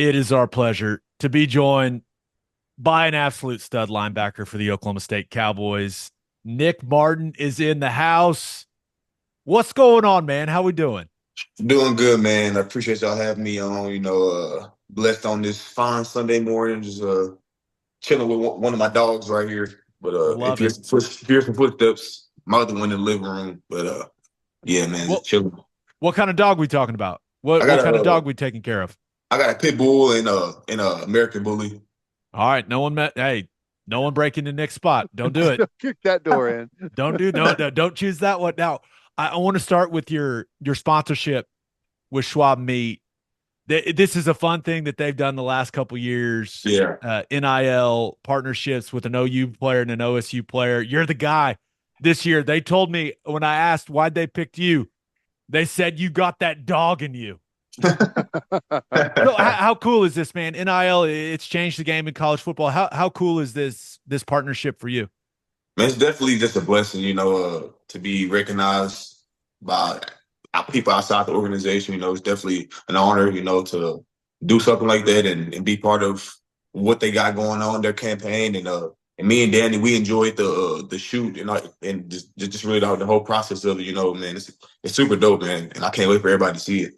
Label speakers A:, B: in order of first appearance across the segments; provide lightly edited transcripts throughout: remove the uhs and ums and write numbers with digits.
A: It is our pleasure to be joined by an absolute stud linebacker for the Oklahoma State Cowboys. Nick Martin is in the house. What's going on, man? How we doing?
B: Doing good, man. I appreciate y'all having me on. Blessed on this fine Sunday morning, just chilling with one of my dogs right here. But if
A: Love
B: you
A: it.
B: hear some footsteps, my other one in the living room. But yeah, man,
A: What
B: just chilling.
A: what kind of dog we talking about?
B: I
A: What
B: got
A: kind of
B: a
A: dog we taking care of?
B: I got a pit bull and a American bully.
A: All right, no one met. Hey, no one breaking the Nick's spot. Don't do it.
C: Kick that door in.
A: Don't choose that one. Now, I want to start with your sponsorship with Schwab Meat. This is a fun thing that they've done the last couple years.
B: Yeah.
A: NIL partnerships with an OU player and an OSU player. You're the guy this year. They told me when I asked why'd they picked you, they said you got that dog in you. So how cool is this, man? NIL, it's changed the game in college football. How cool is this partnership for you?
B: Man, it's definitely just a blessing, to be recognized by people outside the organization. It's definitely an honor, to do something like that and be part of what they got going on, their campaign. And me and Danny, we enjoyed the shoot and just really the whole process of it. Man, it's super dope, man, and I can't wait for everybody to see it.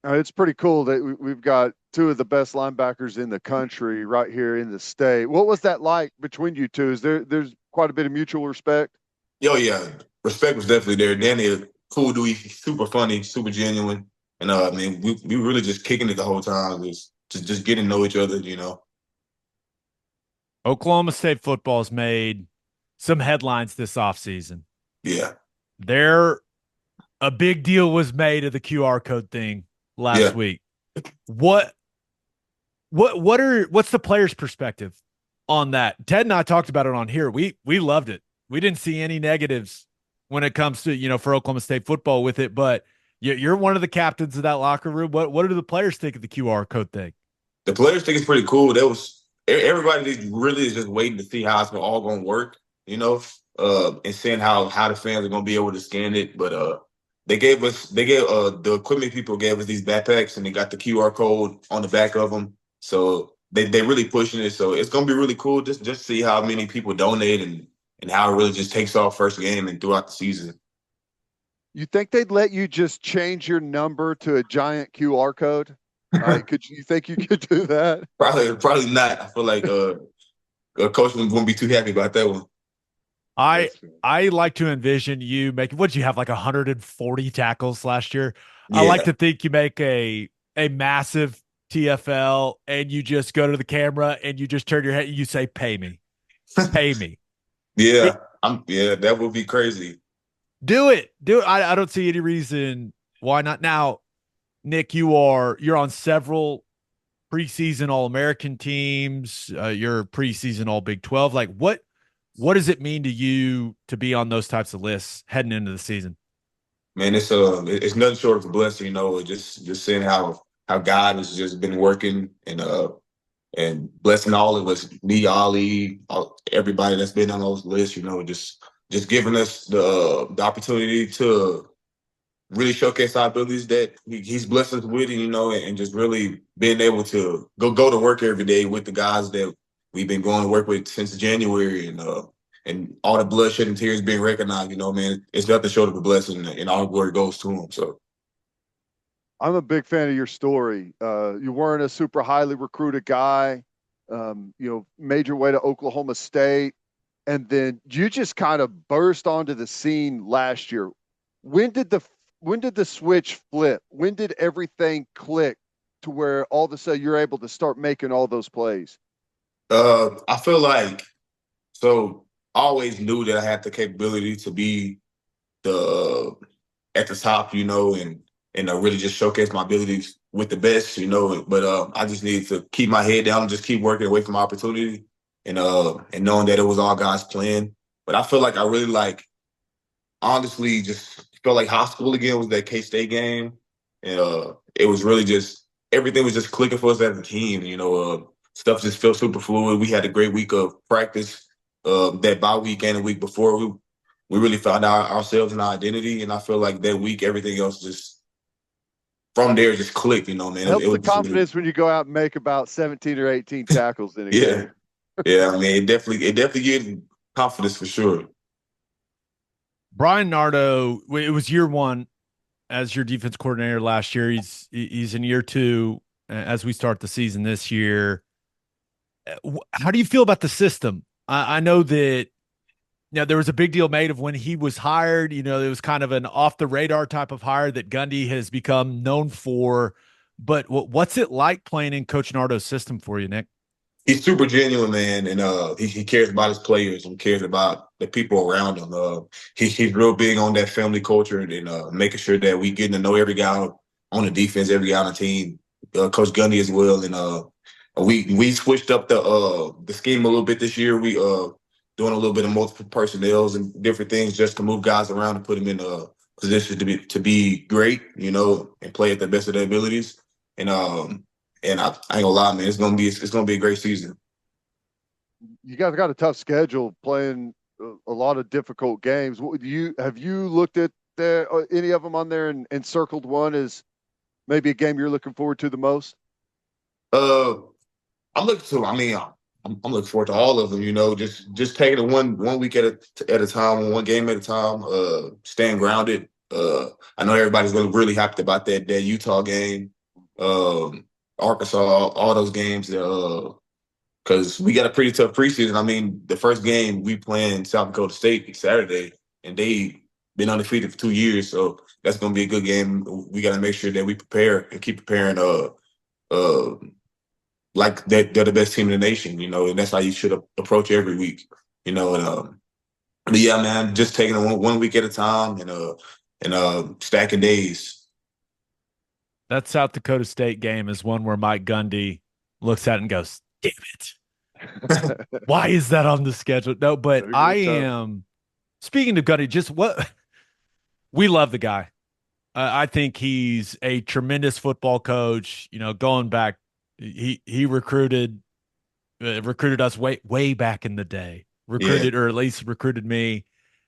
C: It's pretty cool that we've got two of the best linebackers in the country right here in the state. What was that like between you two? There's quite a bit of mutual respect?
B: Yo, yeah, respect was definitely there. Danny, is cool dude, he's super funny, super genuine, and I mean, we were really just kicking it the whole time, just getting to know each other.
A: Oklahoma State football's made some headlines this offseason.
B: Yeah,
A: There a big deal was made of the QR code thing last
B: yeah.
A: week. What what's the player's perspective on that? Ted and I talked about it on here. We loved it. We didn't see any negatives when it comes to, for Oklahoma State football with it, but you're one of the captains of that locker room. What do the players think of the QR code thing?
B: The players think it's pretty cool. Everybody really is just waiting to see how it's all going to work, and seeing how the fans are going to be able to scan it. But the equipment people gave us these backpacks and they got the QR code on the back of them. So they really pushing it. So it's going to be really cool just see how many people donate and how it really just takes off first game and throughout the season.
C: You think they'd let you just change your number to a giant QR code? Could you think you could do that?
B: Probably not. I feel like coach wouldn't be too happy about that one.
A: I I like to envision you making, what'd you have, like 140 tackles last year? I like
B: Yeah.
A: to think you make a massive TFL and you just go to the camera and you just turn your head and you say, pay me. Pay me.
B: Yeah,
A: It,
B: that would be crazy.
A: do it. Do it. I don't see any reason why not. Now, Nick, you're on several preseason All-American teams. You're preseason All Big 12. Like what does it mean to you to be on those types of lists heading into the season?
B: Man, it's nothing short of a blessing, just seeing how God has just been working and blessing all of us, me, Ali, everybody that's been on those lists, just giving us the opportunity to really showcase our abilities that he's blessed us with, and just really being able to go to work every day with the guys that we've been going to work with since January, and all the bloodshed and tears being recognized. Man, it's nothing short of a blessing, and all glory goes to him. So
C: I'm a big fan of your story. You weren't a super highly recruited guy. Made your way to Oklahoma State, and then you just kind of burst onto the scene last year. When did the switch flip? When did everything click to where all of a sudden you're able to start making all those plays?
B: I feel like so I always knew that I had the capability to be the at the top, and really just showcase my abilities with the best. But I just needed to keep my head down and just keep working away from opportunity, and knowing that it was all God's plan. But I feel like I really honestly just felt like high school again was that K-State game, and it was really just everything was just clicking for us as a team. Stuff just felt super fluid. We had a great week of practice. That bye week and the week before, we really found out ourselves and our identity. And I feel like that week, everything else just from there, it just clicked. You know, man.
C: Helps
B: It
C: the
B: was just really,
C: confidence when you go out and make about 17 or 18 tackles in a
B: yeah,
C: game.
B: yeah. I mean, it definitely gave confidence for sure.
A: Brian Nardo, it was year one as your defense coordinator last year. He's in year two as we start the season this year. How do you feel about the system? I know that there was a big deal made of when he was hired. It was kind of an off the radar type of hire that Gundy has become known for. But what's it like playing in Coach Nardo's system for you, Nick?
B: He's super genuine, man, and he cares about his players and cares about the people around him. He's real big on that family culture and making sure that we getting to know every guy on the defense, every guy on the team. Coach Gundy as well, and we switched up the scheme a little bit this year. We doing a little bit of multiple personnels and different things just to move guys around and put them in positions to be great, and play at the best of their abilities. And I ain't gonna lie, man, it's gonna be a great season.
C: You guys got a tough schedule, playing a lot of difficult games. Have you looked at any of them on there and circled one as maybe a game you're looking forward to the most?
B: I'm looking to. I mean, I'm looking forward to all of them. Just taking it one week at a time, one game at a time. Staying grounded. I know everybody's really hyped about that Utah game. Arkansas, all those games, because we got a pretty tough preseason. I mean, the first game we playing South Dakota State Saturday, and they been undefeated for 2 years, so that's gonna be a good game. We got to make sure that we prepare and keep preparing. Like they're the best team in the nation, and that's how you should approach every week, And but yeah, man, just taking it one week at a time and stacking days.
A: That South Dakota State game is one where Mike Gundy looks at it and goes, "Damn it. Why is that on the schedule?" No, but I am speaking to Gundy, just what we love the guy. I think he's a tremendous football coach. Going back, he recruited us way back in the day. Or at least recruited me.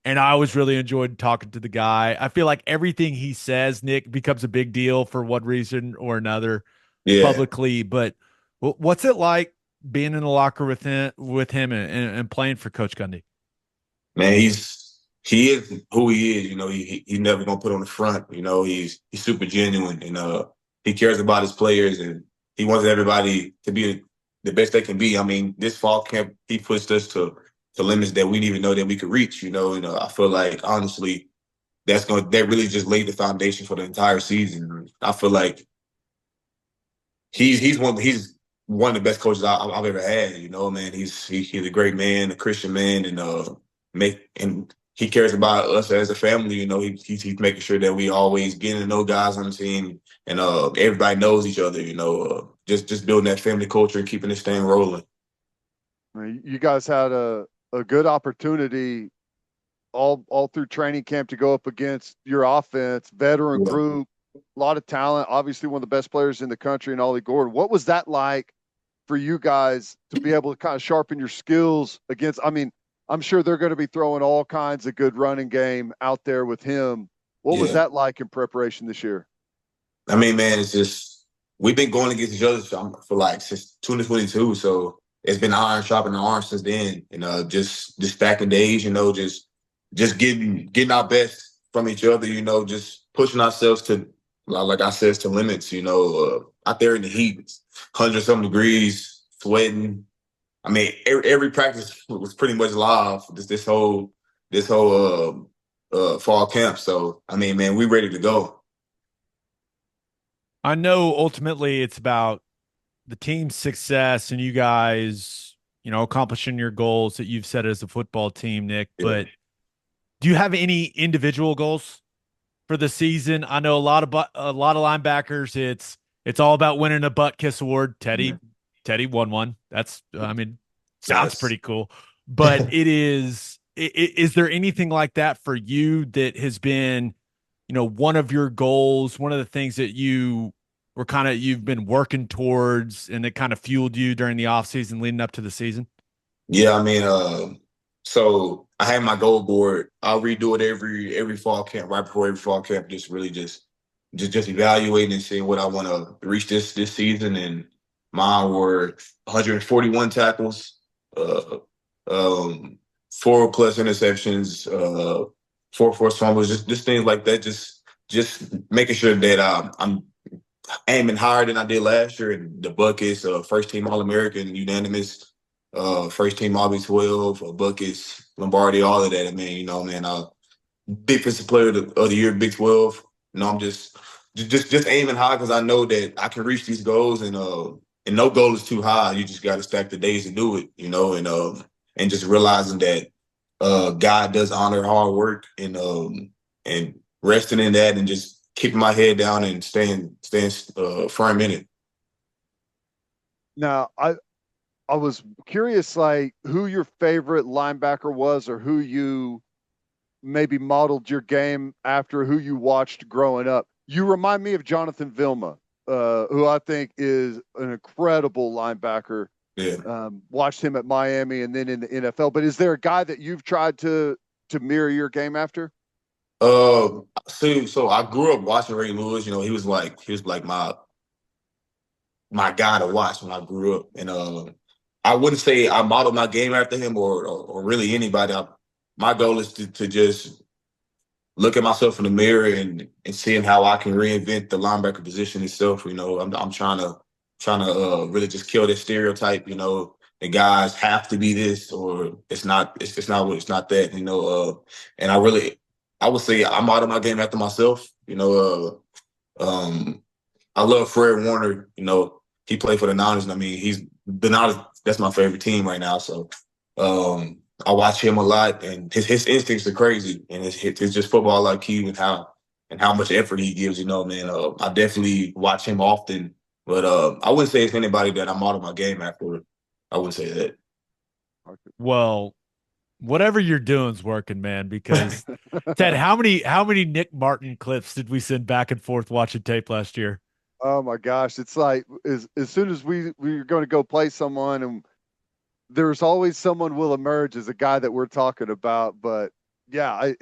A: And I always really enjoyed talking to the guy. I feel like everything he says, Nick, becomes a big deal for one reason or another publicly. But what's it like being in the locker with him and playing for Coach Gundy?
B: Man, he is who he is. He's never gonna put on the front. He's super genuine and he cares about his players and he wants everybody to be the best they can be. I mean, this fall camp he pushed us to limits that we didn't even know that we could reach. And I feel like honestly that really just laid the foundation for the entire season. I feel like he's one of the best coaches I've ever had. Man, he's a great man, a Christian man, and he cares about us as a family. He's making sure that we always getting to know guys on the team and everybody knows each other. Just building that family culture and keeping this thing rolling.
C: You guys had a good opportunity all through training camp to go up against your offense, veteran group, a lot of talent, obviously one of the best players in the country in Ollie Gordon. What was that like for you guys to be able to kind of sharpen your skills against? I mean, I'm sure they're going to be throwing all kinds of good running game out there with him. What was that like in preparation this year?
B: I mean, man, it's just we've been going against each other for like since 2022, so it's been iron sharpening iron since then. Just stacking days, just getting our best from each other, just pushing ourselves to, like I said, to limits, out there in the heat, 100-some degrees, sweating. I mean, every practice was pretty much live this whole fall camp. So, I mean, man, we ready to go.
A: I know ultimately it's about the team's success and you guys, accomplishing your goals that you've set as a football team, Nick.
B: Yeah.
A: But do you have any individual goals for the season? I know a lot of linebackers. It's all about winning a butt kiss award. Teddy won one. That's sounds pretty cool. But it is. Is there anything like that for you that has been, one of your goals, one of the things that you've been working towards and it kind of fueled you during the offseason leading up to the season?
B: Yeah, I mean, so I had my goal board. I'll redo it every fall camp, right before every fall camp, just really just just evaluating and seeing what I want to reach this season. And mine were 141 tackles, uh, um, 4+ interceptions, 4 forced fumbles, just things like that. Just making sure that I'm aiming higher than I did last year. And the buckets, first team All American, unanimous, first team All Big 12, buckets, Lombardi, all of that. I mean, man, defensive player of the year, Big 12. I'm just aiming high because I know that I can reach these goals, and no goal is too high. You just got to stack the days to do it, and just realizing that God does honor hard work, and resting in that and just keeping my head down and staying firm in it.
C: Now, I was curious, like, who your favorite linebacker was, or who you maybe modeled your game after, who you watched growing up. You remind me of Jonathan Vilma, who I think is an incredible linebacker.
B: Yeah.
C: Watched him at Miami and then in the NFL. But is there a guy that you've tried to mirror your game after?
B: So I grew up watching Ray Lewis. He was like my guy to watch when I grew up, and I wouldn't say I modeled my game after him or really anybody. My goal is to just look at myself in the mirror and seeing how I can reinvent the linebacker position itself. I'm trying to really just kill this stereotype. The guys have to be this, or it's not. It's not what. It's not that. And I would say I model my game after myself. I love Fred Warner. He played for the Niners, and I mean, the Niners. That's my favorite team right now. So I watch him a lot, and his instincts are crazy, and it's just football IQ and how much effort he gives. Man, I definitely watch him often, but I wouldn't say it's anybody that I model my game after. I wouldn't say that.
A: Well, whatever you're doing is working, man. Because Ted, how many Nick Martin clips did we send back and forth watching tape last year?
C: Oh my gosh, it's like as soon as we're going to go play someone, and there's always someone will emerge as a guy that we're talking about. But yeah,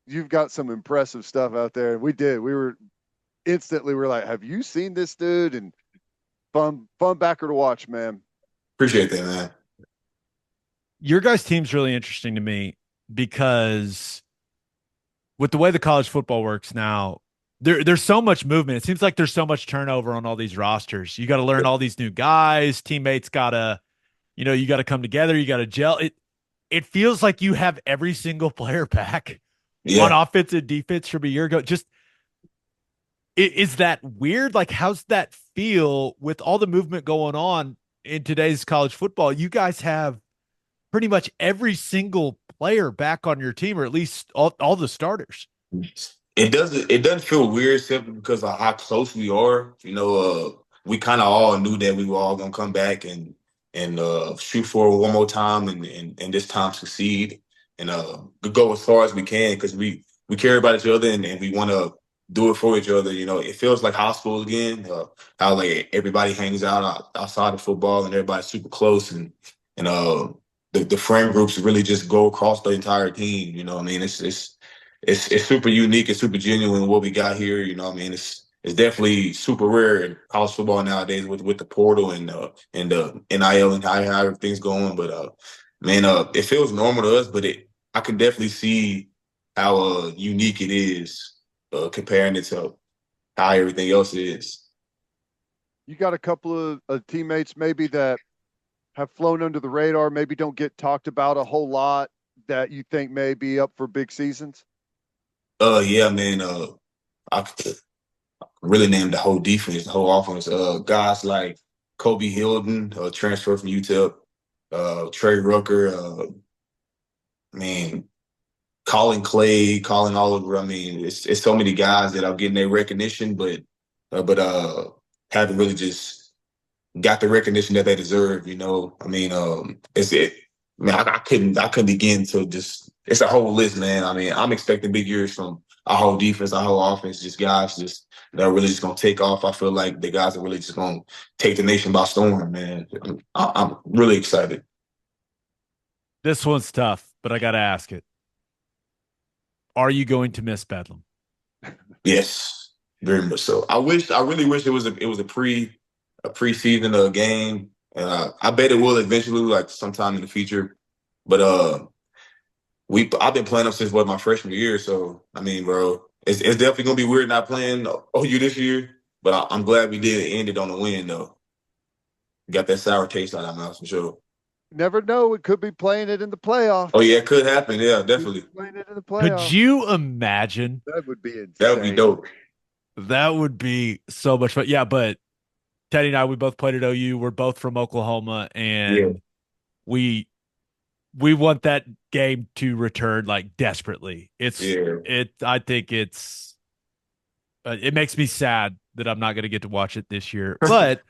C: you've got some impressive stuff out there, and we were instantly, we're like, have you seen this dude? And fun backer to watch, man.
B: Appreciate that, man.
A: Your guys' team's really interesting to me because with the way the college football works now, there's so much movement. It seems like there's so much turnover on all these rosters. You got to learn all these new guys. Teammates gotta, you got to come together. You got to gel. It feels like you have every single player back on offense and defense from a year ago. Just is that weird? Like, how's that feel with all the movement going on in today's college football? You guys have pretty much every single player back on your team, or at least all the starters.
B: It doesn't feel weird simply because of how close we are. We kind of all knew that we were all gonna come back and shoot for it one more time and this time succeed and go as far as we can because we care about each other and we want to do it for each other. It feels like high school again. How like everybody hangs out outside of football and everybody's super close and the friend groups really just go across the entire team. I mean, it's super unique and super genuine what we got here. I mean, it's definitely super rare in college football nowadays with the portal and the NIL and how everything's going. But man, it feels normal to us, but I can definitely see how unique it is comparing it to how everything else is.
C: You got a couple of teammates maybe that have flown under the radar, maybe don't get talked about a whole lot, that you think may be up for big seasons?
B: Yeah, man. I really named the whole defense, the whole offense. Guys like Kobe Hilton, transfer from UTEP, Trey Rucker, man, Colin Clay, Colin Oliver. I mean, it's so many guys that are getting their recognition, but haven't really just got the recognition that they deserve. I mean, it's it. Man, I couldn't begin to just. It's a whole list, man. I mean, I'm expecting big years from our whole defense, our whole offense, just guys just that are really just gonna take off. I feel like the guys are really just gonna take the nation by storm, man. I'm really excited.
A: This one's tough, but I got to ask it. Are you going to miss Bedlam?
B: Yes. Very much so. I really wish it was a preseason game. And I bet it will eventually, like sometime in the future. But I've been playing them since my freshman year. So I mean, bro, it's definitely gonna be weird not playing OU this year. But I'm glad we did end it on a win though. Got that sour taste out of my mouth for sure.
C: Never know. It could be playing it in the playoffs.
B: Oh yeah, it could happen. Yeah, definitely.
C: Playing it in the
A: Could
C: playoffs.
A: you imagine?
C: That would be insane.
B: That would be dope.
A: That would be so much fun. Yeah, but Teddy and I, we both played at OU. We're both from Oklahoma, and we want that game to return like desperately. I think it makes me sad that I'm not going to get to watch it this year, but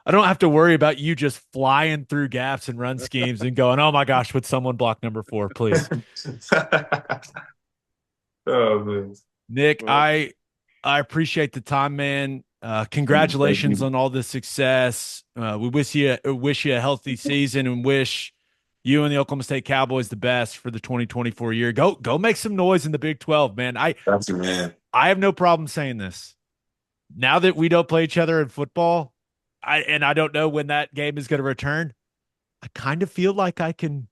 A: I don't have to worry about you just flying through gaps and run schemes and going, oh my gosh, would someone block number 4, please?
B: Oh man,
A: Nick, I appreciate the time, man. Congratulations on all the success. We wish you a healthy season and wish you and the Oklahoma State Cowboys the best for the 2024 year. Go make some noise in the Big 12, man.
B: That's it, man.
A: I have no problem saying this. Now that we don't play each other in football, I don't know when that game is going to return, I kind of feel like I can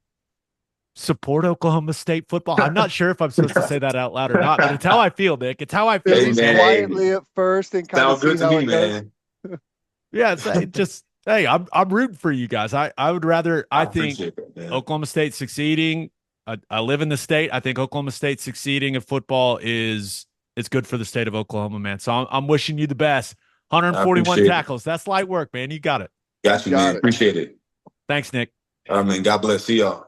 A: support Oklahoma State football. I'm not sure if I'm supposed to say that out loud or not, but it's how I feel, Nick. It's how I feel.
C: Maybe quietly at first and kind of see how it goes.
A: Yeah, it's hey, I'm rooting for you guys. I would rather. I think Oklahoma State succeeding. I live in the state. I think Oklahoma State succeeding in football it's good for the state of Oklahoma, man. So I'm wishing you the best. 141 tackles. That's light work, man. You got it.
B: Got you, man. Appreciate it.
A: Thanks, Nick.
B: All right, man. God bless. See y'all.